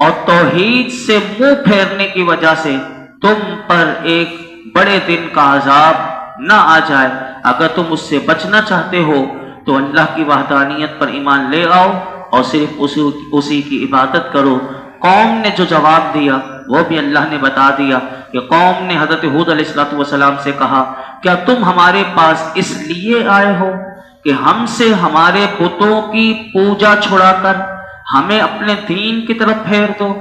اور توحید سے منہ پھیرنے کی وجہ سے تم پر ایک بڑے دن کا عذاب نہ آ جائے۔ اگر تم اس سے بچنا چاہتے ہو تو اللہ کی وحدانیت پر ایمان لے آؤ اور صرف اسی کی عبادت کرو۔ قوم نے جو جواب دیا وہ بھی اللہ نے بتا دیا کہ قوم نے حضرت ہود علیہ السلام سے کہا کیا تم ہمارے پاس اس لیے آئے ہو کہ ہم سے ہمارے بتوں کی پوجا چھڑا کر ہمیں اپنے دین کی طرف پھیر دو؟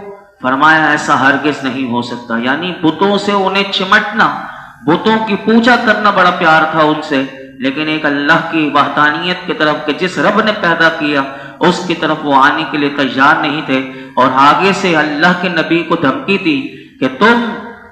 فرمایا ایسا ہرگز نہیں ہو سکتا، یعنی بتوں سے انہیں چمٹنا، بتوں کی پوجا کرنا بڑا پیار تھا ان سے، لیکن ایک اللہ کی وحدانیت کی طرف کہ جس رب نے پیدا کیا اس کی طرف وہ آنے کے لیے تیار نہیں تھے، اور آگے سے اللہ کے نبی کو دھمکی دی کہ تم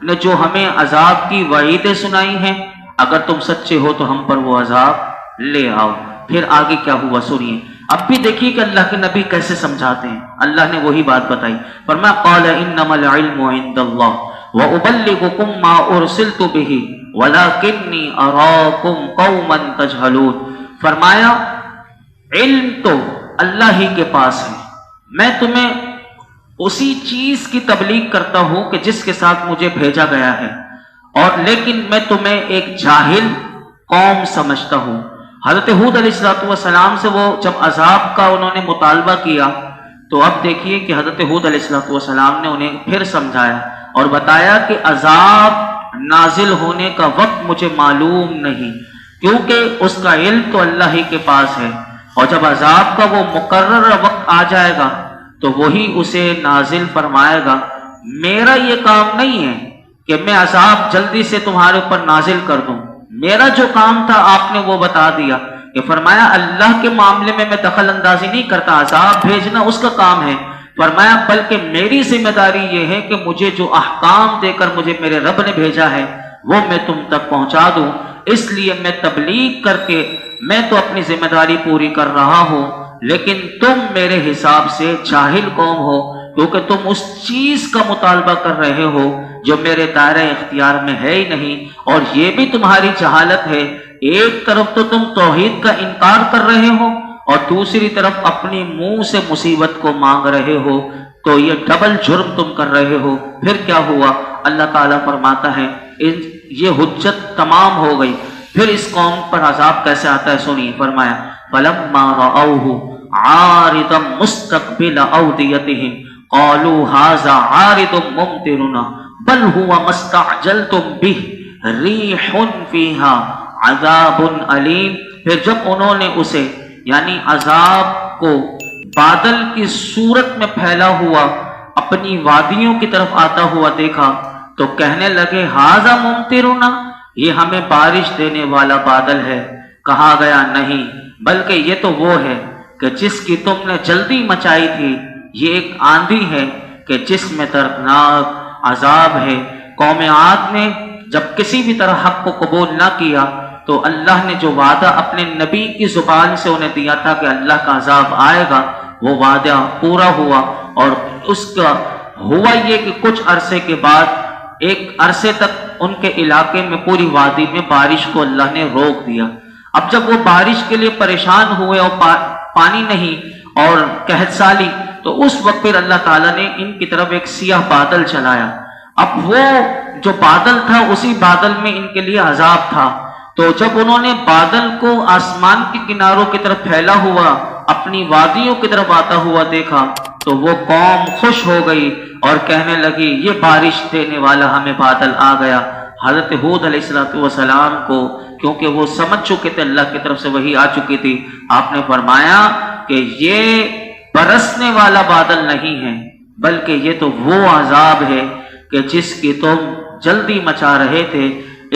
نے جو ہمیں عذاب کی وعیدیں سنائی ہیں اگر تم سچے ہو تو ہم پر وہ عذاب لے آؤ۔ پھر آگے کیا ہوا سنیے، اب بھی دیکھیے کہ اللہ کے نبی کیسے سمجھاتے ہیں۔ اللہ نے وہی بات بتائی، فرمایا قال انما العلم عند اللہ وابلغکم ما ارسلت به ولکنی اراکم قوما تجہلون۔ فرمایا علم تو اللہ ہی کے پاس ہے، میں تمہیں اسی چیز کی تبلیغ کرتا ہوں کہ جس کے ساتھ مجھے بھیجا گیا ہے، اور لیکن میں تمہیں ایک جاہل قوم سمجھتا ہوں۔ حضرت ہود علیہ السلام سے وہ جب عذاب کا انہوں نے مطالبہ کیا تو اب دیکھیے کہ حضرت ہود علیہ السلام نے انہیں پھر سمجھایا اور بتایا کہ عذاب نازل ہونے کا وقت مجھے معلوم نہیں، کیونکہ اس کا علم تو اللہ ہی کے پاس ہے، اور جب عذاب کا وہ مقرر وقت آ جائے گا تو وہی اسے نازل فرمائے گا۔ میرا یہ کام نہیں ہے کہ میں عذاب جلدی سے تمہارے اوپر نازل کر دوں، میرا جو کام تھا آپ نے وہ بتا دیا کہ فرمایا اللہ کے معاملے میں دخل اندازی نہیں کرتا، عذاب بھیجنا اس کا کام ہے۔ فرمایا بلکہ میری ذمہ داری یہ ہے کہ مجھے جو احکام دے کر مجھے میرے رب نے بھیجا ہے وہ میں تم تک پہنچا دوں، اس لیے میں تبلیغ کر کے میں تو اپنی ذمہ داری پوری کر رہا ہوں، لیکن تم میرے حساب سے جاہل قوم ہو، کیونکہ تم اس چیز کا مطالبہ کر رہے ہو جو میرے دائرہ اختیار میں ہے ہی نہیں، اور یہ بھی تمہاری جہالت ہے۔ ایک طرف تو تم توحید کا انکار کر رہے ہو اور دوسری طرف اپنی منہ سے مصیبت کو مانگ رہے ہو، تو یہ ڈبل جرم تم کر رہے ہو۔ پھر کیا ہوا؟ اللہ تعالیٰ فرماتا ہے یہ حجت تمام ہو گئی، پھر اس قوم پر عذاب کیسے آتا ہے سنیے۔ فرمایا فَلَمَّا رَأَوْهُ عَارِضًا مُسْتَقْبِلَ أَوْدِيَتِهِمْ قَالُوا هَذَا عَارِضٌ مُمْطِرُنَا بَلْ هُوَ مَا اسْتَعْجَلْتُمْ بِهِ رِيحٌ فِيهَا عَذَابٌ أَلِيمٌ۔ پھر جب انہوں نے اسے یعنی عذاب کو بادل کی صورت میں پھیلا ہوا اپنی وادیوں کی طرف آتا ہوا دیکھا تو کہنے لگے ہاذا ممطرنا، یہ ہمیں بارش دینے والا بادل ہے۔ کہا گیا نہیں، بلکہ یہ تو وہ ہے کہ جس کی تم نے جلدی مچائی تھی، یہ ایک آندھی ہے کہ جس میں دردناک عذاب ہے۔ قوم عاد نے جب کسی بھی طرح حق کو قبول نہ کیا تو اللہ نے جو وعدہ اپنے نبی کی زبان سے انہیں دیا تھا کہ اللہ کا عذاب آئے گا، وہ وعدہ پورا ہوا، اور اس کا ہوا یہ کہ کچھ عرصے کے بعد ایک عرصے تک ان کے علاقے میں پوری وادی میں بارش کو اللہ نے روک دیا۔ اب جب وہ بارش کے لیے پریشان ہوئے اور پانی نہیں اور قحط سالی، تو اس وقت پھر اللہ تعالیٰ نے ان کی طرف ایک سیاہ بادل چلایا۔ اب وہ جو بادل تھا اسی بادل میں ان کے لیے عذاب تھا، تو جب انہوں نے بادل کو آسمان کے کناروں کی طرف پھیلا ہوا اپنی وادیوں کی طرف آتا ہوا دیکھا تو وہ قوم خوش ہو گئی اور کہنے لگی یہ بارش دینے والا ہمیں بادل آ گیا۔ حضرت ہود علیہ السلام کو کیونکہ وہ سمجھ چکے تھے اللہ کی طرف سے وحی آ چکی تھی، آپ نے فرمایا کہ یہ برسنے والا بادل نہیں ہے، بلکہ یہ تو وہ عذاب ہے کہ جس کی تم جلدی مچا رہے تھے۔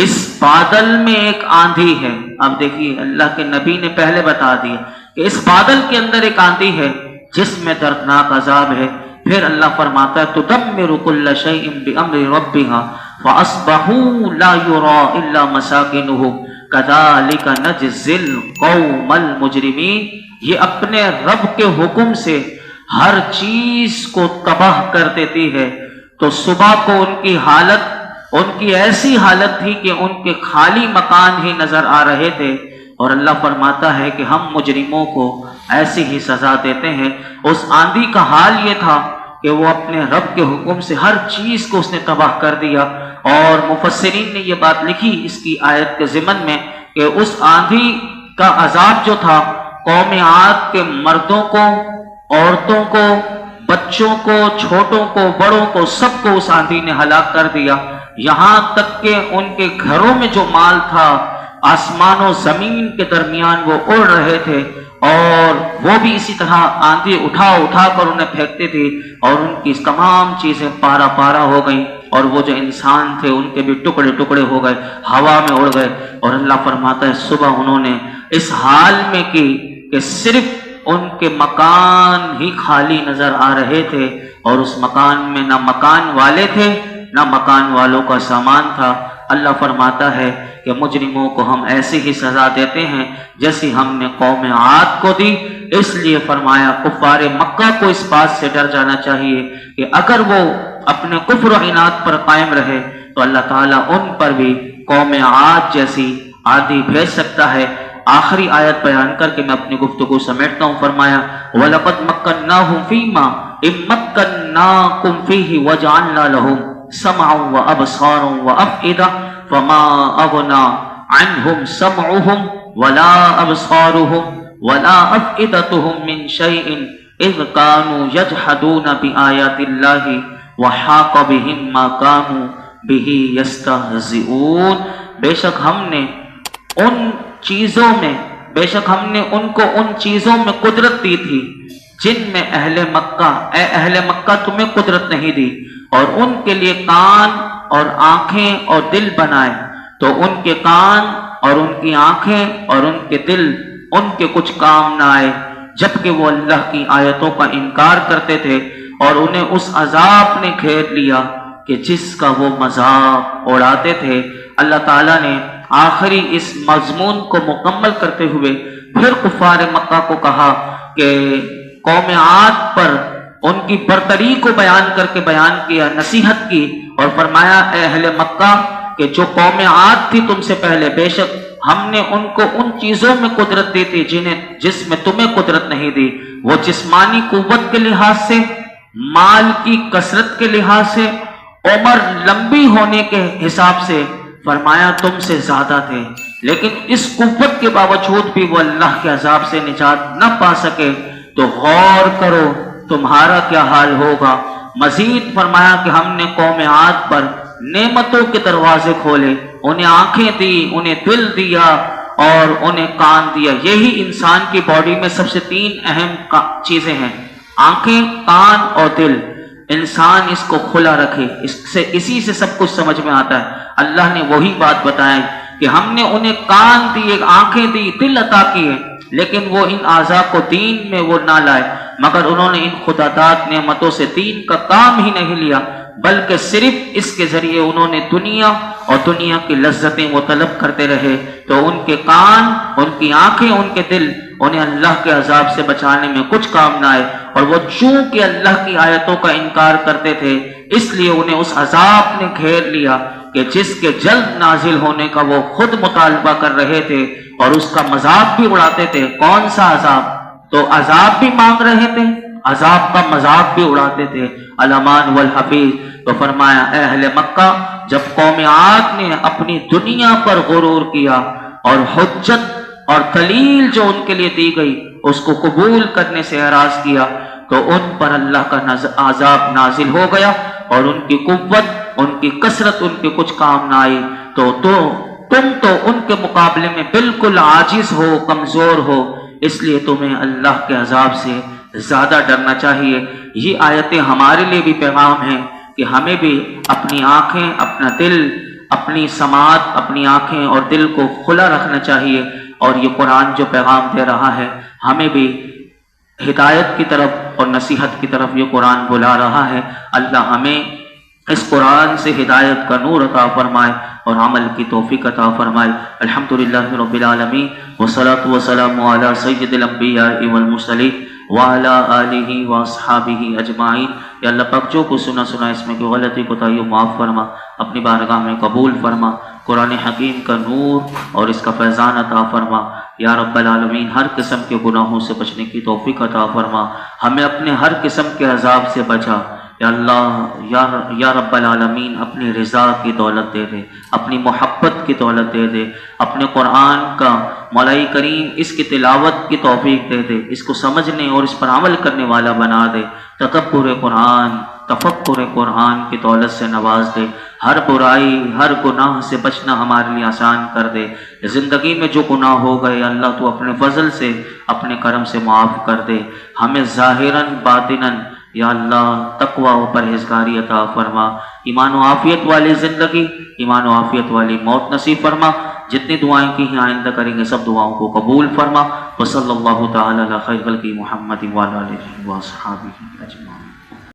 اس بادل میں ایک آندھی ہے۔ اب دیکھیے اللہ کے نبی نے پہلے بتا دیا کہ اس بادل کے اندر ایک آندھی ہے جس میں دردناک عذاب ہے۔ پھر اللہ فرماتا ہے تدمر کل شیء بامر ربها فاصبحوا لا يرى الا مساكنهم كذلك نجزي القوم المجرمين۔ یہ اپنے رب کے حکم سے ہر چیز کو تباہ کر دیتی ہے، تو صبح کو ان کی ایسی حالت تھی کہ ان کے خالی مکان ہی نظر آ رہے تھے، اور اللہ فرماتا ہے کہ ہم مجرموں کو ایسی ہی سزا دیتے ہیں۔ اس آندھی کا حال یہ تھا کہ وہ اپنے رب کے حکم سے ہر چیز کو اس نے تباہ کر دیا۔ اور مفسرین نے یہ بات لکھی اس کی آیت کے ضمن میں کہ اس آندھی کا عذاب جو تھا قوم عاد کے مردوں کو، عورتوں کو، بچوں کو، چھوٹوں کو، بڑوں کو، سب کو اس آندھی نے ہلاک کر دیا، یہاں تک کہ ان کے گھروں میں جو مال تھا آسمان و زمین کے درمیان وہ اڑ رہے تھے، اور وہ بھی اسی طرح آندھی اٹھا اٹھا کر انہیں پھینکتے تھے، اور ان کی تمام چیزیں پارا پارا ہو گئیں، اور وہ جو انسان تھے ان کے بھی ٹکڑے ٹکڑے ہو گئے، ہوا میں اڑ گئے۔ اور اللہ فرماتا ہے صبح انہوں نے اس حال میں کی کہ صرف ان کے مکان ہی خالی نظر آ رہے تھے، اور اس مکان میں نہ مکان والے تھے نہ مکان والوں کا سامان تھا۔ اللہ فرماتا ہے کہ مجرموں کو ہم ایسی ہی سزا دیتے ہیں جیسی ہم نے قوم عاد کو دی۔ اس لیے فرمایا کفار مکہ کو اس بات سے ڈر جانا چاہیے کہ اگر وہ اپنے کفر و عناد پر قائم رہے تو اللہ تعالیٰ ان پر بھی قوم عاد جیسی آندھی بھیج سکتا ہے۔ آخری آیت بیان کر کے میں اپنی گفتگو سمیٹتا ہوں۔ فرمایا وَلَقَدْ مَكَّنَّاهُمْ فِي مَا إِن مَّكَّنَّاكُمْ فِيهِ وَجَعَلْنَا لَهُمْ سَمْعًا وَأَبْصَارًا وَأَفْئِدَةً فَمَا أَغْنَىٰ عَنْهُمْ سَمْعُهُمْ وَلَا أَبْصَارُهُمْ وَلَا أَفْئِدَتُهُمْ مِنْ شَيْءٍ إِذْ كَانُوا يَجْحَدُونَ بِآيَاتِ اللَّهِ وَحَاقَ بِهِم مَّا كَانُوا بِهِ يَسْتَهْزِئُونَ۔ بے شک ہم نے ان کو ان چیزوں میں قدرت دی تھی جن میں اہل مکہ تمہیں قدرت نہیں دی، اور ان کے لیے کان اور آنکھیں اور دل بنائے، تو ان کے کان اور ان کی آنکھیں اور ان کے دل ان کے کچھ کام نہ آئے، جبکہ وہ اللہ کی آیتوں کا انکار کرتے تھے، اور انہیں اس عذاب نے گھیر لیا کہ جس کا وہ مذاق اڑاتے تھے۔ اللہ تعالیٰ نے آخری اس مضمون کو مکمل کرتے ہوئے پھر کفار مکہ کو کہا کہ قوم عاد پر ان کی برتری کو بیان کر کے بیان کیا، نصیحت کی، اور فرمایا اے اہل مکہ کہ جو قوم عاد تھی تم سے پہلے، بے شک ہم نے ان کو ان چیزوں میں قدرت دی تھی جس میں تمہیں قدرت نہیں دی۔ وہ جسمانی قوت کے لحاظ سے، مال کی کثرت کے لحاظ سے، عمر لمبی ہونے کے حساب سے فرمایا تم سے زیادہ تھے، لیکن اس قوت کے باوجود بھی وہ اللہ کے عذاب سے نجات نہ پا سکے، تو غور کرو تمہارا کیا حال ہوگا۔ مزید فرمایا کہ ہم نے قوم عاد پر نعمتوں کے دروازے کھولے، انہیں آنکھیں دی، انہیں دل دیا اور انہیں کان دیا۔ یہی انسان کی باڈی میں سب سے تین اہم چیزیں ہیں، آنکھیں، کان اور دل۔ انسان اس کو کھلا رکھے، اسی سے سب کچھ سمجھ میں آتا ہے۔ اللہ نے وہی بات بتائی کہ ہم نے انہیں کان دیے، آنکھیں دی، دل عطا کیے، لیکن وہ ان اعضاء کو دین میں وہ نہ لائے، مگر انہوں نے ان خداداد نعمتوں سے دین کا کام ہی نہیں لیا، بلکہ صرف اس کے ذریعے انہوں نے دنیا اور دنیا کی لذتیں وہ طلب کرتے رہے۔ تو ان کے کان، ان کی آنکھیں، ان کے دل انہیں اللہ کے عذاب سے بچانے میں کچھ کام نہ آئے، اور وہ چونکہ اللہ کی آیتوں کا انکار کرتے تھے اس لیے انہیں اس عذاب نے گھیر لیا کہ جس کے جلد نازل ہونے کا وہ خود مطالبہ کر رہے تھے اور اس کا مذاق بھی اڑاتے تھے۔ کون سا عذاب؟ تو عذاب بھی مانگ رہے تھے، عذاب کا مذاق بھی اڑاتے تھے۔ الامان والحفیظ۔ تو فرمایا اے اہل مکہ، جب قوم عاد نے اپنی دنیا پر غرور کیا اور حجت اور دلیل جو ان کے لیے دی گئی اس کو قبول کرنے سے اعراض کیا، تو ان پر اللہ کا عذاب نازل ہو گیا، اور ان کی قوت، ان کی کثرت ان کے کچھ کام نہ آئی۔ تو تم تو ان کے مقابلے میں بالکل عاجز ہو، کمزور ہو، اس لیے تمہیں اللہ کے عذاب سے زیادہ ڈرنا چاہیے۔ یہ آیتیں ہمارے لیے بھی پیغام ہیں کہ ہمیں بھی اپنی آنکھیں، اپنا دل، اپنی سماعت، اپنی آنکھیں اور دل کو کھلا رکھنا چاہیے، اور یہ قرآن جو پیغام دے رہا ہے ہمیں بھی ہدایت کی طرف اور نصیحت کی طرف یہ قرآن بلا رہا ہے۔ اللہ ہمیں اس قرآن سے ہدایت کا نور عطا فرمائے اور عمل کی توفیق عطا فرمائے۔ الحمدللہ رب العالمین، والصلاة والسلام علی سید الانبیاء والمرسلین وعلی آلہ واصحابہ اجمعین۔ یا اللہ پاک جو کو سنا اس میں کوئی غلطی کوتاہی معاف فرما، اپنی بارگاہ میں قبول فرما، قرآن حکیم کا نور اور اس کا فیضان عطا فرما۔ یا رب العالمین، ہر قسم کے گناہوں سے بچنے کی توفیق عطا فرما، ہمیں اپنے ہر قسم کے عذاب سے بچا۔ یا اللہ یا رب العالمین اپنی رضا کی دولت دے دے، اپنی محبت کی دولت دے دے، اپنے قرآن کا مولا کریم اس کی تلاوت کی توفیق دے دے، اس کو سمجھنے اور اس پر عمل کرنے والا بنا دے، تدبر قرآن تفکر قرآن کی دولت سے نواز دے، ہر برائی ہر گناہ سے بچنا ہمارے لیے آسان کر دے، زندگی میں جو گناہ ہو گئے اللہ تو اپنے فضل سے اپنے کرم سے معاف کر دے، ہمیں ظاہراً باطناً یا اللہ تقوی و پرہیزگاری عطا فرما، ایمان و عافیت والی زندگی، ایمان و عافیت والی موت نصیب فرما، جتنی دعائیں کی ہیں آئندہ کریں گے سب دعاؤں کو قبول فرما، وصلی اللہ تعالی علی خیر خلقہ محمد وعلی آلہ وصحبہ اجمعین۔